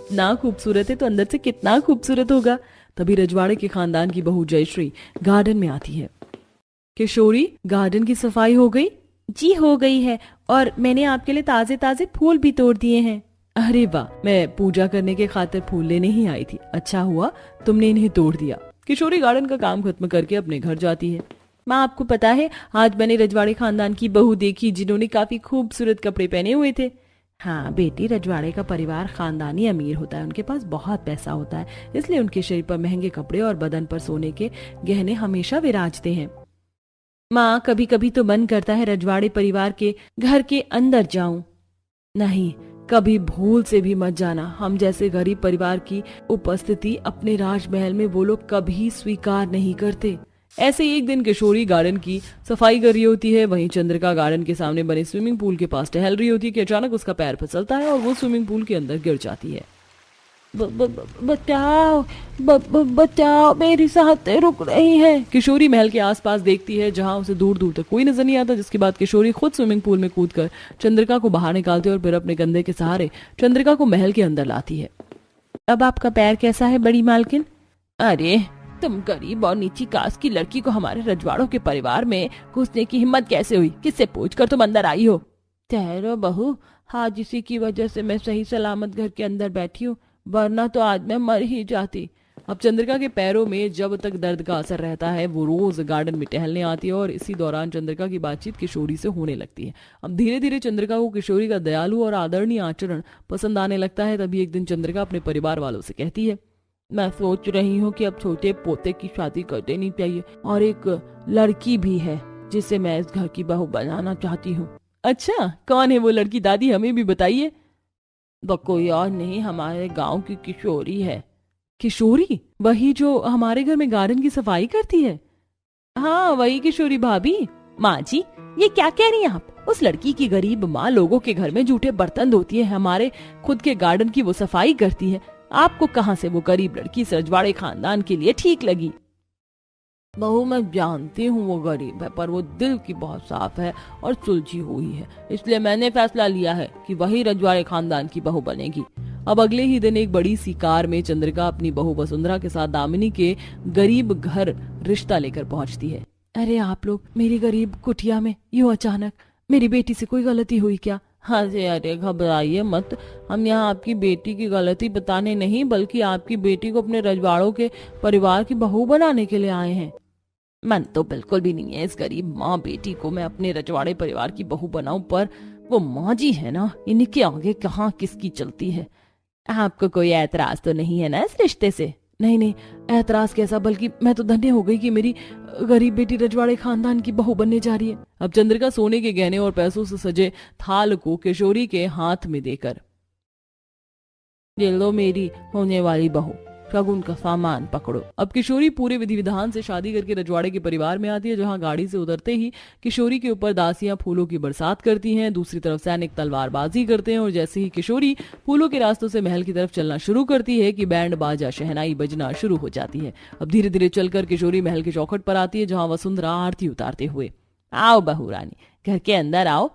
इतना खूबसूरत है तो अंदर से कितना खूबसूरत होगा। तभी रजवाड़े के खानदान की बहू जयश्री गार्डन में आती है। किशोरी, गार्डन की सफाई हो गई? जी हो गई है, और मैंने आपके लिए ताजे ताजे फूल भी तोड़ दिए हैं। अरे वाह, मैं पूजा करने के खातिर फूल लेने ही आई थी, अच्छा हुआ तुमने इन्हें तोड़ दिया। किशोरी गार्डन का काम खत्म करके अपने घर जाती है। माँ, आपको पता है आज मैंने रजवाड़े खानदान की बहू देखी जिन्होंने काफी खूबसूरत कपड़े पहने हुए थे। हाँ बेटी, रजवाड़े का परिवार खानदानी अमीर होता है, उनके पास बहुत पैसा होता है, इसलिए उनके शरीर पर महंगे कपड़े और बदन पर सोने के गहने हमेशा विराजते हैं। माँ, कभी कभी तो मन करता है रजवाड़े परिवार के घर के अंदर जाऊं। नहीं, कभी भूल से भी मत जाना। हम जैसे गरीब परिवार की उपस्थिति अपने राजमहल में वो लोग कभी स्वीकार नहीं करते। ऐसे ही एक दिन किशोरी गार्डन की सफाई कर रही होती है। वहीं चंद्रिका गार्डन के सामने बने स्विमिंग पूल के पास टहल रही होती है कि अचानक उसका पैर फिसलता है और वो स्विमिंग पूल के अंदर गिर जाती है। बचाओ, बचाओ, मेरी सांसें रुक रही हैं। किशोरी महल के आसपास देखती है जहां उसे दूर दूर तक कोई नजर नहीं आता, जिसके बाद किशोरी खुद स्विमिंग पूल में कूदकर चंद्रिका को बाहर निकालती है और फिर अपने कंधे के सहारे चंद्रिका को महल के अंदर लाती है। अब आपका पैर कैसा है बड़ी मालकिन? अरे, तुम गरीब और नीची कास्ट की लड़की को हमारे रजवाड़ों के परिवार में घुसने की हिम्मत कैसे हुई? किससे पूछकर तुम अंदर आई हो? ठहरो बहू, आज इसी की वजह से मैं सही सलामत घर के अंदर बैठी हूँ, वरना तो आज मैं मर ही जाती। अब चंद्रिका के पैरों में जब तक दर्द का असर रहता है वो रोज गार्डन में टहलने आती है और इसी दौरान चंद्रिका की बातचीत किशोरी से होने लगती है। अब धीरे धीरे चंद्रिका को किशोरी का दयालु और आदरणीय आचरण पसंद आने लगता है। तभी एक दिन चंद्रिका अपने परिवार वालों से कहती है, मैं सोच रही हूँ कि अब छोटे पोते की शादी कर देनी चाहिए, और एक लड़की भी है जिसे मैं इस घर की बहू बनाना चाहती हूँ। अच्छा, कौन है वो लड़की दादी, हमें भी बताइए। वो कोई और नहीं, हमारे गांव की किशोरी है। किशोरी? वही जो हमारे घर में गार्डन की सफाई करती है? हाँ, वही किशोरी भाभी। माँ जी, ये क्या कह रही हैं आप? उस लड़की की गरीब माँ लोगों के घर में जूठे बर्तन धोती है, हमारे खुद के गार्डन की वो सफाई करती है। आपको कहाँ से वो गरीब लड़की रजवाड़े खानदान के लिए ठीक लगी? बहू, मैं जानती हूँ वो गरीब है, पर वो दिल की बहुत साफ है और सुलझी हुई है, इसलिए मैंने फैसला लिया है कि वही रजवाड़े खानदान की बहू बनेगी। अब अगले ही दिन एक बड़ी सी कार में चंद्रिका अपनी बहू वसुंधरा के साथ दामिनी के गरीब घर रिश्ता लेकर पहुंचती है। अरे आप लोग मेरी गरीब कुटिया में यूं अचानक, मेरी बेटी से कोई गलती हुई क्या? हाँ जी, अरे घबराइए मत, हम यहाँ आपकी बेटी की गलती बताने नहीं बल्कि आपकी बेटी को अपने रजवाड़ों के परिवार की बहू बनाने के लिए आए हैं। मन तो बिल्कुल भी नहीं है इस गरीब माँ बेटी को मैं अपने रजवाड़े परिवार की बहू बनाऊं, पर वो माँ जी है ना, इनके आगे कहाँ किसकी चलती है। आपको कोई ऐतराज तो नहीं है ना इस रिश्ते से? नहीं नहीं, ऐतराज कैसा, बल्कि मैं तो धन्य हो गई कि मेरी गरीब बेटी रजवाड़े खानदान की बहू बनने जा रही है। अब चंद्रिका सोने के गहने और पैसों से सजे थाल को किशोरी के हाथ में देकर, ये लो मेरी होने वाली बहू, शगुन का सामान पकड़ो। अब किशोरी पूरे विधि विधान से शादी करके रजवाड़े के परिवार में आती है, जहां गाड़ी से उतरते ही किशोरी के ऊपर दासियां फूलों की बरसात करती हैं, दूसरी तरफ सैनिक तलवारबाजी करते हैं, और जैसे ही किशोरी फूलों के रास्तों से महल की तरफ चलना शुरू करती है कि बैंड बाजा शहनाई बजना शुरू हो जाती है। अब धीरे धीरे चलकर किशोरी महल के चौखट पर आती है, जहाँ वसुंधरा आरती उतारते हुए, आओ बहू रानी, घर के अंदर आओ,